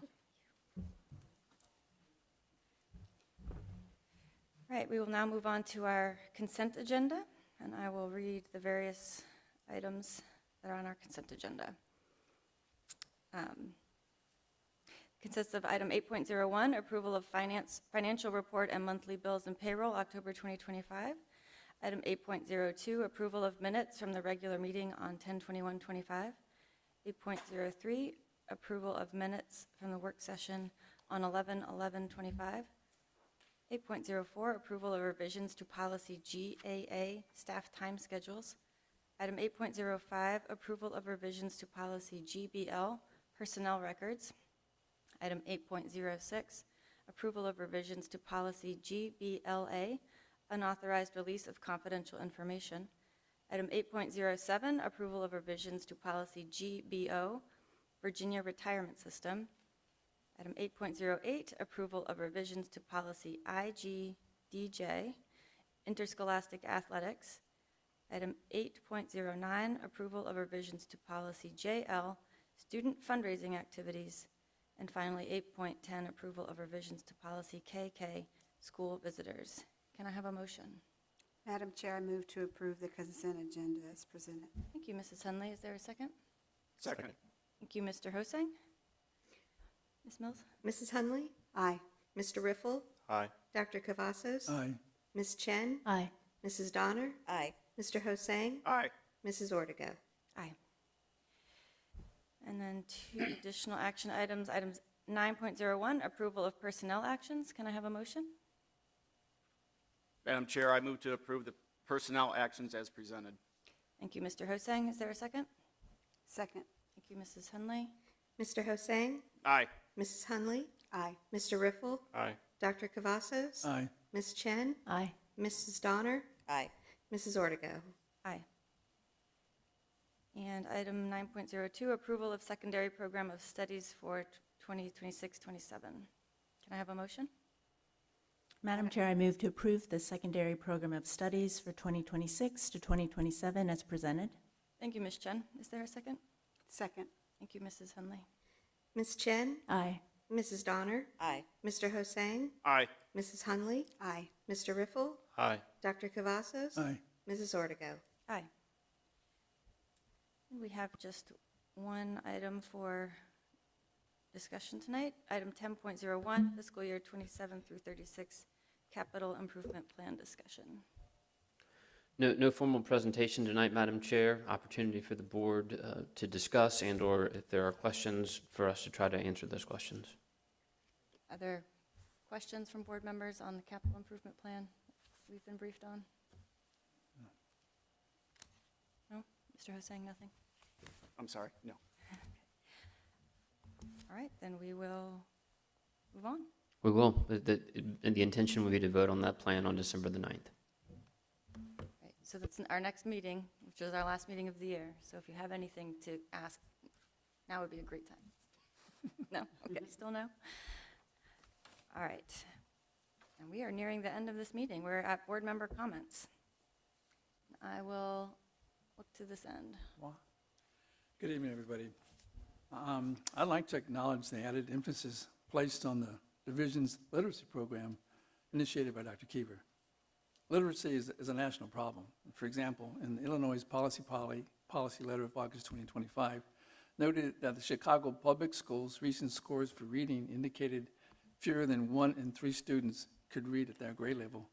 All right, we will now move on to our consent agenda, and I will read the various items that are on our consent agenda. Consists of item 8.01, approval of financial report and monthly bills and payroll, October 2025. Item 8.02, approval of minutes from the regular meeting on 10/21/25. 8.03, approval of minutes from the work session on 11/11/25. 8.04, approval of revisions to policy GAA, staff time schedules. Item 8.05, approval of revisions to policy GBL, personnel records. Item 8.06, approval of revisions to policy GBLA, unauthorized release of confidential information. Item 8.07, approval of revisions to policy GBO, Virginia Retirement System. Item 8.08, approval of revisions to policy IGDJ, interscholastic athletics. Item 8.09, approval of revisions to policy JL, student fundraising activities. And finally, 8.10, approval of revisions to policy KK, school visitors. Can I have a motion? Madam Chair, I move to approve the consent agenda as presented. Thank you, Mrs. Henley. Is there a second? Second. Thank you, Mr. Hosang. Ms. Mills? Mrs. Hunley? Aye. Mr. Riffle? Aye. Dr. Cavazos? Aye. Ms. Chen? Aye. Mrs. Donner? Aye. Mr. Hosang? Aye. Mrs. Ortega? Aye. And then two additional action items. Items 9.01, approval of personnel actions. Can I have a motion? Madam Chair, I move to approve the personnel actions as presented. Thank you, Mr. Hosang. Is there a second? Second. Thank you, Mrs. Henley. Mr. Hosang? Aye. Mrs. Hunley? Aye. Mr. Riffle? Aye. Dr. Cavazos? Aye. Ms. Chen? Aye. Mrs. Donner? Aye. Mrs. Ortega? Aye. And item 9.02, approval of secondary program of studies for 2026-27. Can I have a motion? Madam Chair, I move to approve the secondary program of studies for 2026 to 2027 as presented. Thank you, Ms. Chen. Is there a second? Second. Thank you, Mrs. Henley. Ms. Chen? Aye. Mrs. Donner? Aye. Mr. Hosang? Aye. Mrs. Hunley? Aye. Mr. Riffle? Aye. Dr. Cavazos? Aye. Mrs. Ortega? Aye. We have just one item for discussion tonight. Item 10.01, fiscal year 27 through 36, capital improvement plan discussion. No formal presentation tonight, Madam Chair. Opportunity for the board to discuss and/or if there are questions for us to try to answer those questions. Are there questions from board members on the capital improvement plan we've been briefed on? No? Mr. Hosang, nothing? I'm sorry, no. All right, then we will move on. We will. And the intention would be to vote on that plan on December the 9th. Right, so that's our next meeting, which is our last meeting of the year. So if you have anything to ask, now would be a great time. No? Okay, still no? All right. And we are nearing the end of this meeting. We're at board member comments. I will look to this end. Good evening, everybody. I'd like to acknowledge the added emphasis placed on the division's literacy program initiated by Dr. Keever. Literacy is a national problem. For example, in the Illinois policy letter of August 2025, noted that the Chicago Public Schools' recent scores for reading indicated fewer than 1 in 3 students could read at their grade level.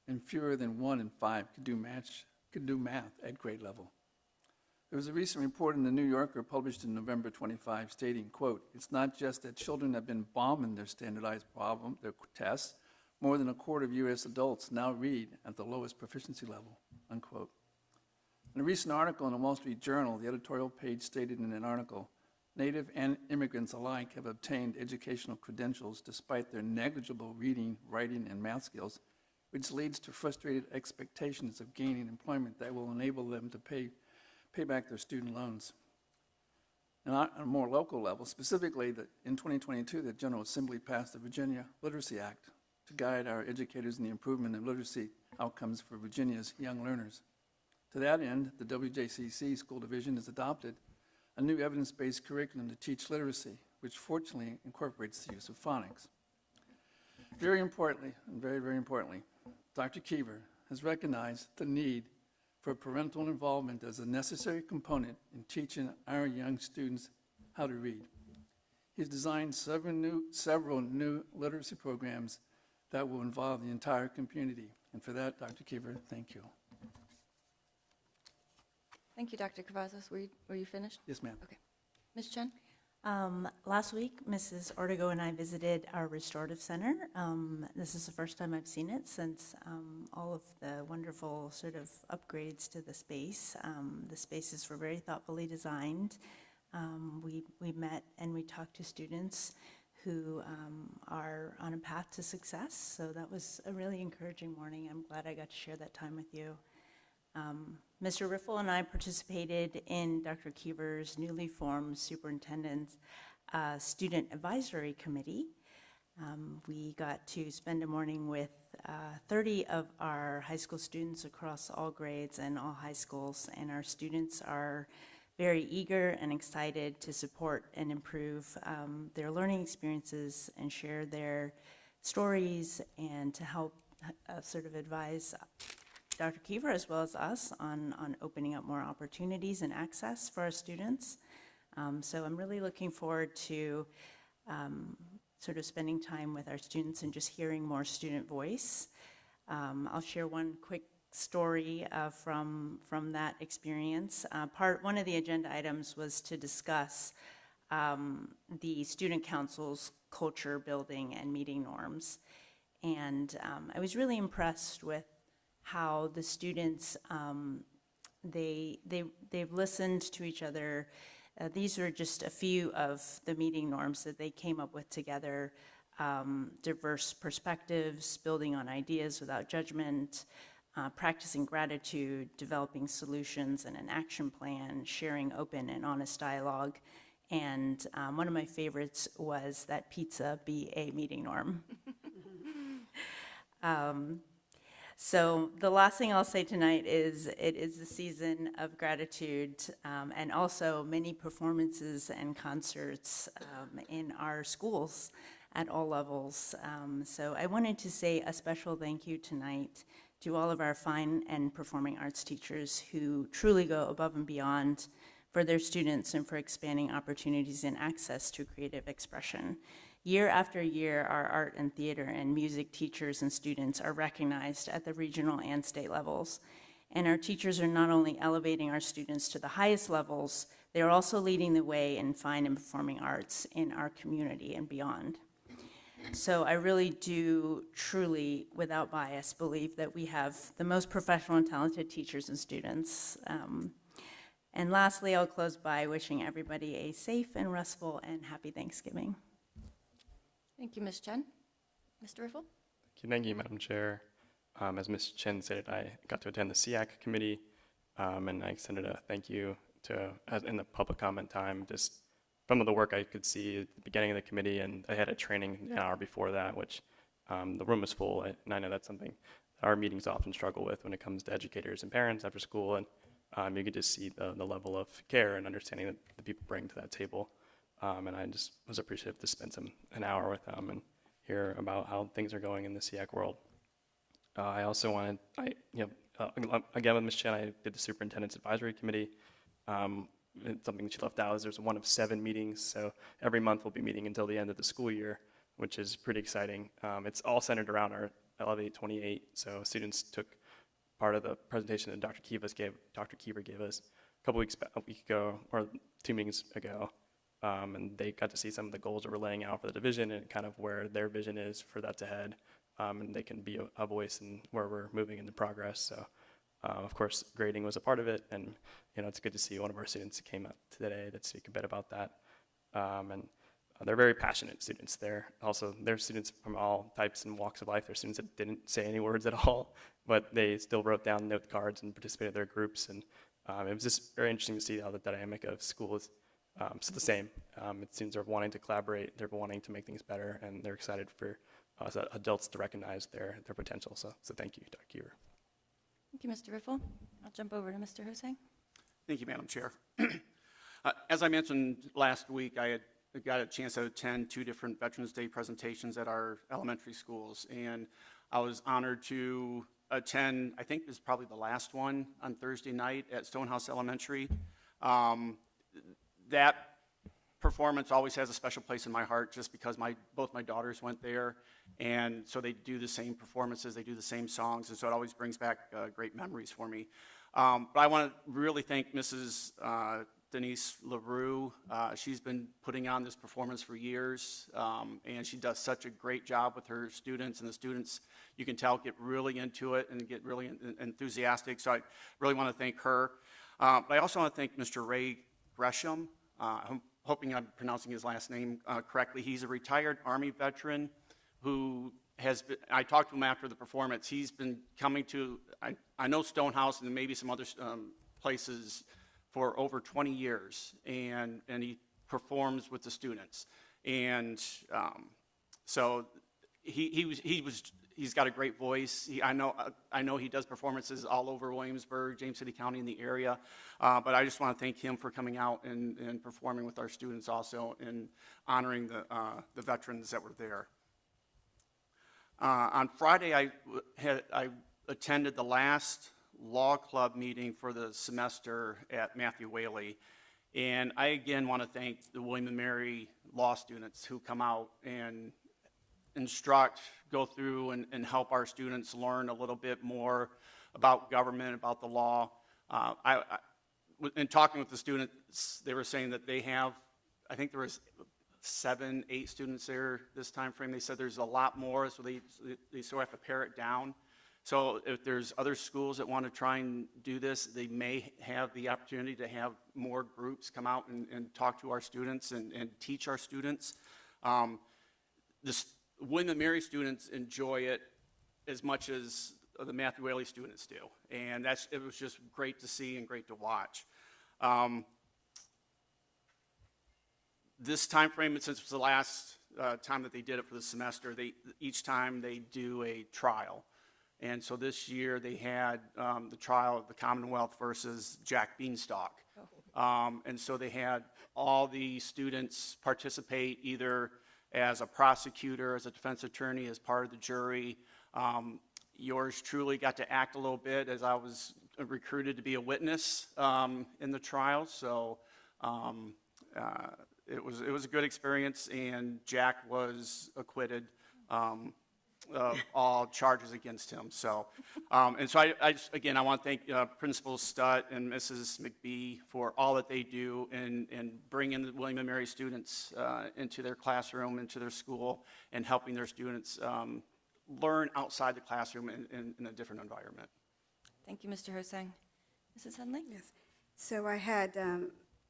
and fewer than 1 in 5 could do math at grade level. There was a recent report in the New Yorker published in November 25 stating, quote, "It's not just that children have been bombing their standardized their tests. More than a quarter of U.S. adults now read at the lowest proficiency level," unquote. In a recent article in the Wall Street Journal, the editorial page stated in an article, "Native and immigrants alike have obtained educational credentials despite their negligible reading, writing, and math skills, which leads to frustrated expectations of gaining employment that will enable them to pay back their student loans." And on a more local level, specifically in 2022, the General Assembly passed the Virginia Literacy Act to guide our educators in the improvement of literacy outcomes for Virginia's young learners. To that end, the WJCC School Division has adopted a new evidence-based curriculum to teach literacy, which fortunately incorporates the use of phonics. Very importantly, and very, very importantly, Dr. Keever has recognized the need for parental involvement as a necessary component in teaching our young students how to read. He's designed several new literacy programs that will involve the entire community. And for that, Dr. Keever, thank you. Thank you, Dr. Cavazos. Were you finished? Yes, ma'am. Okay. Ms. Chen? Last week, Mrs. Ortego and I visited our restorative center. This is the first time I've seen it since all of the wonderful sort of upgrades to the space. The spaces were very thoughtfully designed. We met and we talked to students who are on a path to success, so that was a really encouraging morning. I'm glad I got to share that time with you. Mr. Riffle and I participated in Dr. Keever's newly formed Superintendent's Student Advisory Committee. We got to spend a morning with 30 of our high school students across all grades and all high schools, and our students are very eager and excited to support and improve their learning experiences and share their stories and to help sort of advise Dr. Keever as well as us on opening up more opportunities and access for our students. So I'm really looking forward to sort of spending time with our students and just hearing more student voice. I'll share one quick story from that experience. One of the agenda items was to discuss the student council's culture building and meeting norms. And I was really impressed with how the students, they've listened to each other. These are just a few of the meeting norms that they came up with together. Diverse perspectives, building on ideas without judgment, practicing gratitude, developing solutions and an action plan, sharing open and honest dialogue. And one of my favorites was that pizza be a meeting norm. So the last thing I'll say tonight is it is the season of gratitude and also many performances and concerts in our schools at all levels. So I wanted to say a special thank you tonight to all of our fine and performing arts teachers who truly go above and beyond for their students and for expanding opportunities and access to creative expression. Year after year, our art and theater and music teachers and students are recognized at the regional and state levels. And our teachers are not only elevating our students to the highest levels, they're also leading the way in fine and performing arts in our community and beyond. So I really do truly, without bias, believe that we have the most professional and talented teachers and students. And lastly, I'll close by wishing everybody a safe and restful and happy Thanksgiving. Thank you, Ms. Chen. Mr. Riffle? Thank you, Madam Chair. As Ms. Chen said, I got to attend the SEAC committee, and I extended a thank you in the public comment time, just from the work I could see at the beginning of the committee, and I had a training an hour before that, which the room was full, and I know that's something our meetings often struggle with when it comes to educators and parents after school, and you could just see the level of care and understanding that the people bring to that table. And I just was appreciative to spend an hour with them and hear about how things are going in the SEAC world. I also wanted, again with Ms. Chen, I did the Superintendent's Advisory Committee. Something that she left out is there's one of 7 meetings, so every month we'll be meeting until the end of the school year, which is pretty exciting. It's all centered around our Elevate 28. So students took part of the presentation that Dr. Kiever gave us a week ago, or 2 meetings ago. And they got to see some of the goals that we're laying out for the division and kind of where their vision is for that to head. And they can be a voice in where we're moving into progress. So, of course, grading was a part of it. And, it's good to see one of our students came up today to speak a bit about that. And they're very passionate students there. Also, they're students from all types and walks of life. They're students that didn't say any words at all, but they still wrote down note cards and participated in their groups. And it was just very interesting to see how the dynamic of school is still the same. Students are wanting to collaborate, they're wanting to make things better, and they're excited for us adults to recognize their potential. So thank you, Dr. Kiever. Thank you, Mr. Riffle. I'll jump over to Mr. Hosang. Thank you, Madam Chair. As I mentioned last week, I had got a chance to attend 2 different Veterans Day presentations at our elementary schools, and I was honored to attend, I think this is probably the last one, on Thursday night at Stonehouse Elementary. That performance always has a special place in my heart just because both my daughters went there, and so they do the same performances, they do the same songs, and so it always brings back great memories for me. But I want to really thank Mrs. Denise LaRue. She's been putting on this performance for years, and she does such a great job with her students, and the students, you can tell, get really into it and get really enthusiastic, so I really want to thank her. But I also want to thank Mr. Ray Gresham. I'm hoping I'm pronouncing his last name correctly. He's a retired Army veteran who has been, I talked to him after the performance, he's been coming to, I know Stonehouse and maybe some other places for over 20 years, and he performs with the students. And so he's got a great voice. I know he does performances all over Williamsburg, James City County, in the area. But I just want to thank him for coming out and performing with our students also, and honoring the veterans that were there. On Friday, I attended the last law club meeting for the semester at Matthew Whaley. And I again want to thank the William & Mary law students who come out and instruct, go through and help our students learn a little bit more about government, about the law. In talking with the students, they were saying that they have, I think there was 7, 8 students there this time frame. They said there's a lot more, so they sort of have to pare it down. So if there's other schools that want to try and do this, they may have the opportunity to have more groups come out and talk to our students and teach our students. William & Mary students enjoy it as much as the Matthew Whaley students do, and it was just great to see and great to watch. This time frame, since it was the last time that they did it for the semester, each time they do a trial. And so this year they had the trial of the Commonwealth versus Jack Beanstalk. And so they had all the students participate either as a prosecutor, as a defense attorney, as part of the jury. Yours truly got to act a little bit as I was recruited to be a witness in the trial. So it was a good experience, and Jack was acquitted of all charges against him. So, and so I just, again, I want to thank Principal Stutt and Mrs. McBee for all that they do and bringing the William & Mary students into their classroom, into their school, and helping their students learn outside the classroom in a different environment. Thank you, Mr. Hosang. Mrs. Henley? Yes. So I had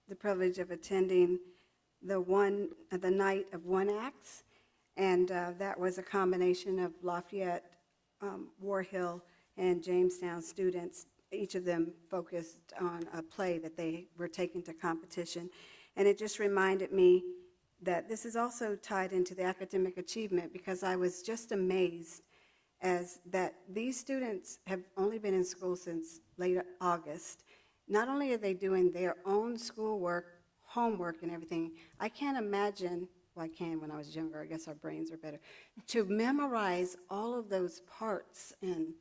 the privilege of attending the night of One Acts, and that was a combination of Lafayette, War Hill, and Jamestown students. Each of them focused on a play that they were taking to competition. And it just reminded me that this is also tied into the academic achievement, because I was just amazed as that these students have only been in school since late August. Not only are they doing their own schoolwork, homework and everything, I can't imagine, well, I can when I was younger, I guess our brains are better, to memorize all of those parts and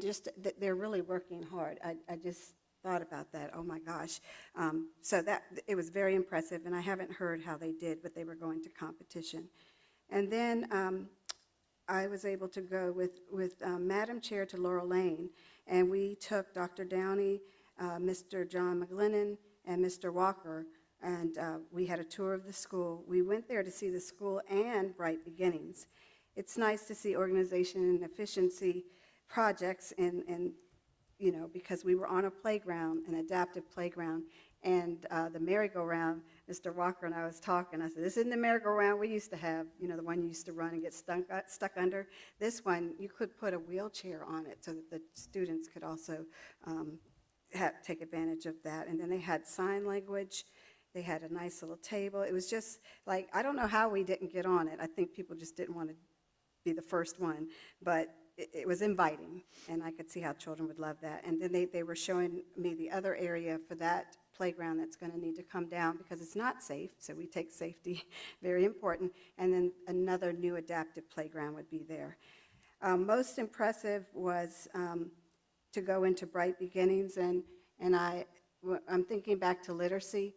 just that they're really working hard. I just thought about that, oh my gosh. So that, it was very impressive, and I haven't heard how they did, but they were going to competition. And then I was able to go with Madam Chair to Laurel Lane, and we took Dr. Downey, Mr. John McGlennon, and Mr. Walker, and we had a tour of the school. We went there to see the school and Bright Beginnings. It's nice to see organization and efficiency projects and you know, because we were on a playground, an adaptive playground, and the merry-go-round, Mr. Walker and I was talking, I said, this isn't the merry-go-round we used to have, you know, the one you used to run and get stuck under. This one, you could put a wheelchair on it so that the students could also take advantage of that. And then they had sign language. They had a nice little table. It was just like, I don't know how we didn't get on it. I think people just didn't want to be the first one, but it was inviting, and I could see how children would love that. And then they were showing me the other area for that playground that's going to need to come down because it's not safe, so we take safety very important. And then another new adaptive playground would be there. Most impressive was to go into Bright Beginnings, and I'm thinking back to literacy.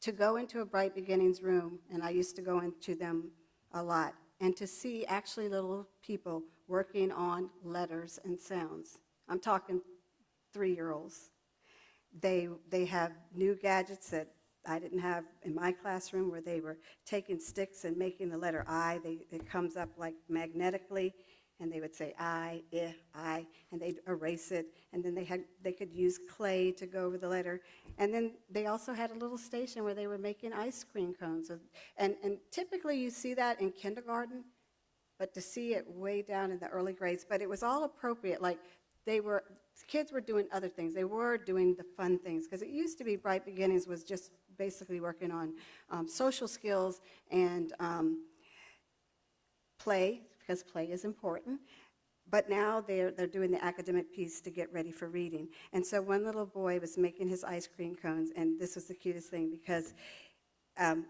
To go into a Bright Beginnings room, and I used to go into them a lot, and to see actually little people working on letters and sounds. I'm talking 3-year-olds. They have new gadgets that I didn't have in my classroom, where they were taking sticks and making the letter I. It comes up like magnetically, and they would say I, and they'd erase it. And then they could use clay to go over the letter. And then they also had a little station where they were making ice cream cones. And typically you see that in kindergarten, but to see it way down in the early grades, but it was all appropriate. Like kids were doing other things. They were doing the fun things, because it used to be Bright Beginnings was just basically working on social skills and play, because play is important. But now they're doing the academic piece to get ready for reading. And so one little boy was making his ice cream cones, and this was the cutest thing, because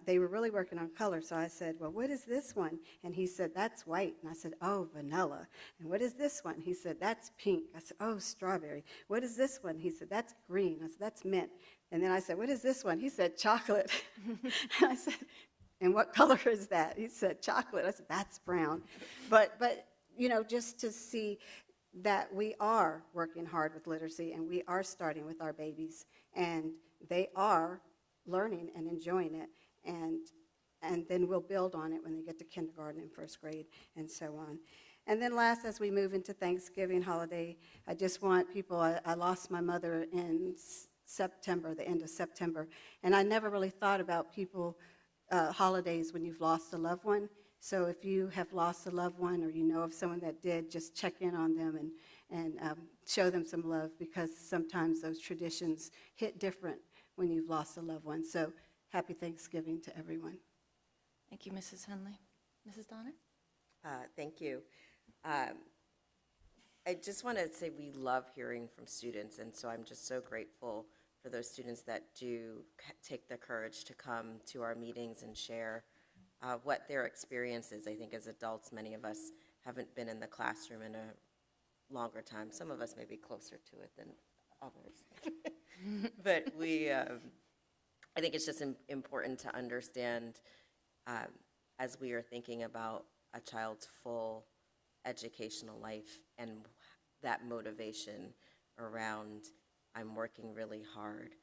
they were really working on color. So I said, well, what is this one? And he said, that's white. And I said, oh, vanilla. And what is this one? He said, that's pink. I said, oh, strawberry. What is this one? He said, that's green. I said, that's mint. And then I said, what is this one? He said, chocolate. And I said, and what color is that? He said, chocolate. I said, that's brown. But you know, just to see that we are working hard with literacy, and we are starting with our babies, and they are learning and enjoying it, and then we'll build on it when they get to kindergarten and first grade and so on. And then last, as we move into Thanksgiving holiday, I just want people, I lost my mother in September, the end of September, and I never really thought about people, holidays when you've lost a loved one. So if you have lost a loved one, or you know of someone that did, just check in on them and show them some love, because sometimes those traditions hit different when you've lost a loved one. So happy Thanksgiving to everyone. Thank you, Mrs. Henley. Mrs. Donner? Thank you. I just want to say we love hearing from students, and so I'm just so grateful for those students that do take the courage to come to our meetings and share what their experience is. I think as adults, many of us haven't been in the classroom in a longer time. Some of us may be closer to it than others. But I think it's just important to understand as we are thinking about a child's full educational life, and that motivation around, I'm working really hard,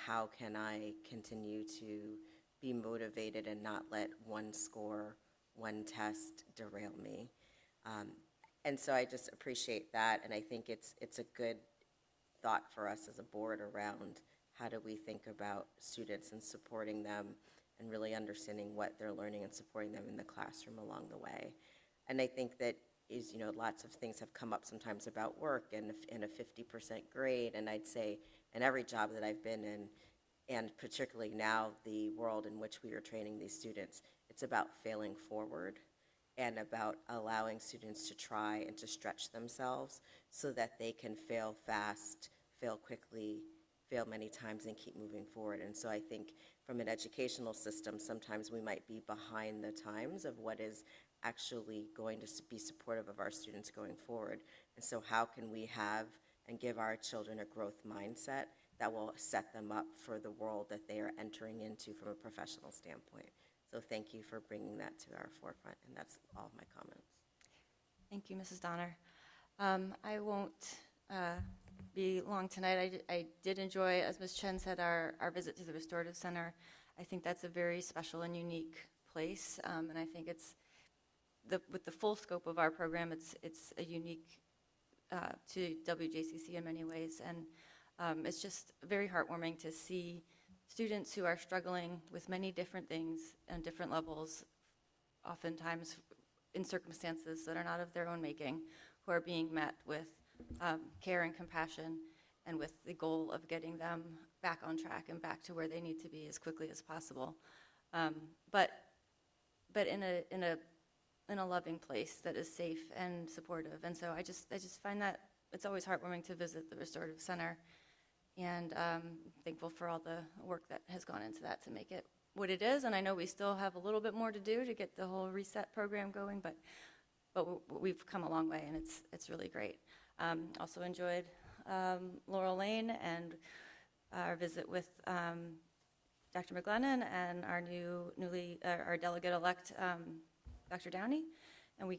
how can I continue to be motivated and not let one score, one test derail me. And so I just appreciate that, and I think it's a good thought for us as a board around how do we think about students and supporting them and really understanding what they're learning and supporting them in the classroom along the way. And I think that lots of things have come up sometimes about work and a 50% grade, and I'd say in every job that I've been in, and particularly now the world in which we are training these students, it's about failing forward and about allowing students to try and to stretch themselves so that they can fail fast, fail quickly, fail many times, and keep moving forward. And so I think from an educational system, sometimes we might be behind the times of what is actually going to be supportive of our students going forward. And so how can we have and give our children a growth mindset that will set them up for the world that they are entering into from a professional standpoint. So thank you for bringing that to our forefront, and that's all of my comments. Thank you, Mrs. Donner. I won't be long tonight. I did enjoy, as Ms. Chen said, our visit to the Restorative Center. I think that's a very special and unique place, and I think it's, with the full scope of our program, it's a unique to WJCC in many ways, and it's just very heartwarming to see students who are struggling with many different things and different levels, oftentimes in circumstances that are not of their own making, who are being met with care and compassion, and with the goal of getting them back on track and back to where they need to be as quickly as possible. But in a loving place that is safe and supportive. And so I just find that it's always heartwarming to visit the Restorative Center, and thankful for all the work that has gone into that to make it what it is. And I know we still have a little bit more to do to get the whole reset program going, but we've come a long way, and it's really great. Also enjoyed Laurel Lane and our visit with Dr. McGlennon and our our delegate-elect, Dr. Downey, and we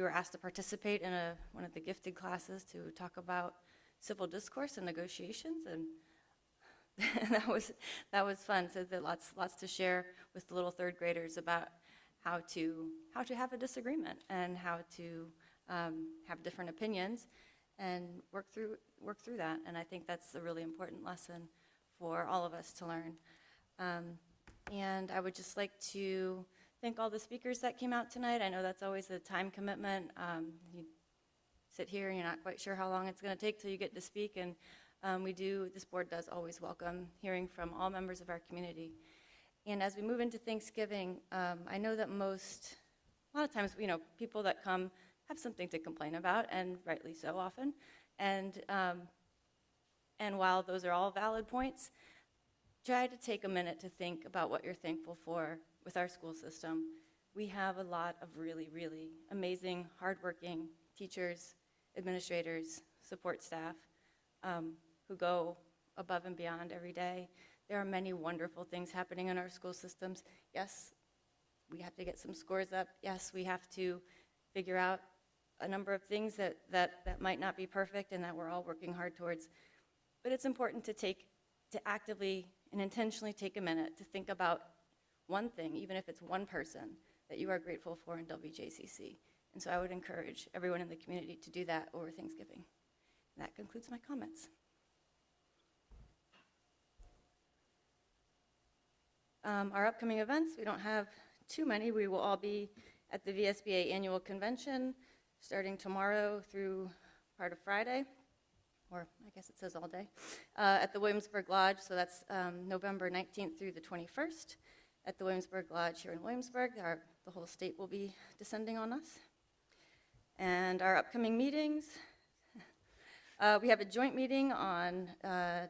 were asked to participate in one of the gifted classes to talk about civil discourse and negotiations, and that was fun. So there's lots to share with the little third graders about how to have a disagreement and how to have different opinions and work through that. And I think that's a really important lesson for all of us to learn. And I would just like to thank all the speakers that came out tonight. I know that's always a time commitment. You sit here and you're not quite sure how long it's going to take till you get to speak. And this board does always welcome hearing from all members of our community. And as we move into Thanksgiving, I know that a lot of times, people that come have something to complain about, and rightly so often. And while those are all valid points, try to take a minute to think about what you're thankful for with our school system. We have a lot of really, really amazing, hardworking teachers, administrators, support staff who go above and beyond every day. There are many wonderful things happening in our school systems. Yes, we have to get some scores up. Yes, we have to figure out a number of things that might not be perfect and that we're all working hard towards. But it's important to actively and intentionally take a minute to think about one thing, even if it's one person, that you are grateful for in WJCC. And so I would encourage everyone in the community to do that over Thanksgiving. And that concludes my comments. Our upcoming events, we don't have too many. We will all be at the VSBA annual convention starting tomorrow through part of Friday, or I guess it says all day, at the Williamsburg Lodge. So that's November 19th through the 21st at the Williamsburg Lodge here in Williamsburg. The whole state will be descending on us. And our upcoming meetings, we have a joint meeting on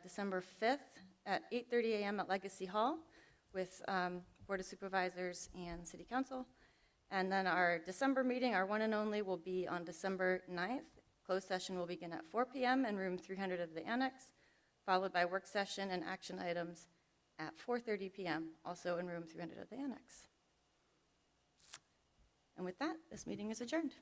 December 5th at 8:30 a.m. at Legacy Hall with Board of Supervisors and City Council. And then our December meeting, our one and only, will be on December 9th. Closed session will begin at 4 p.m. in room 300 of the annex, followed by work session and action items at 4:30 p.m., also in room 300 of the annex. And with that, this meeting is adjourned.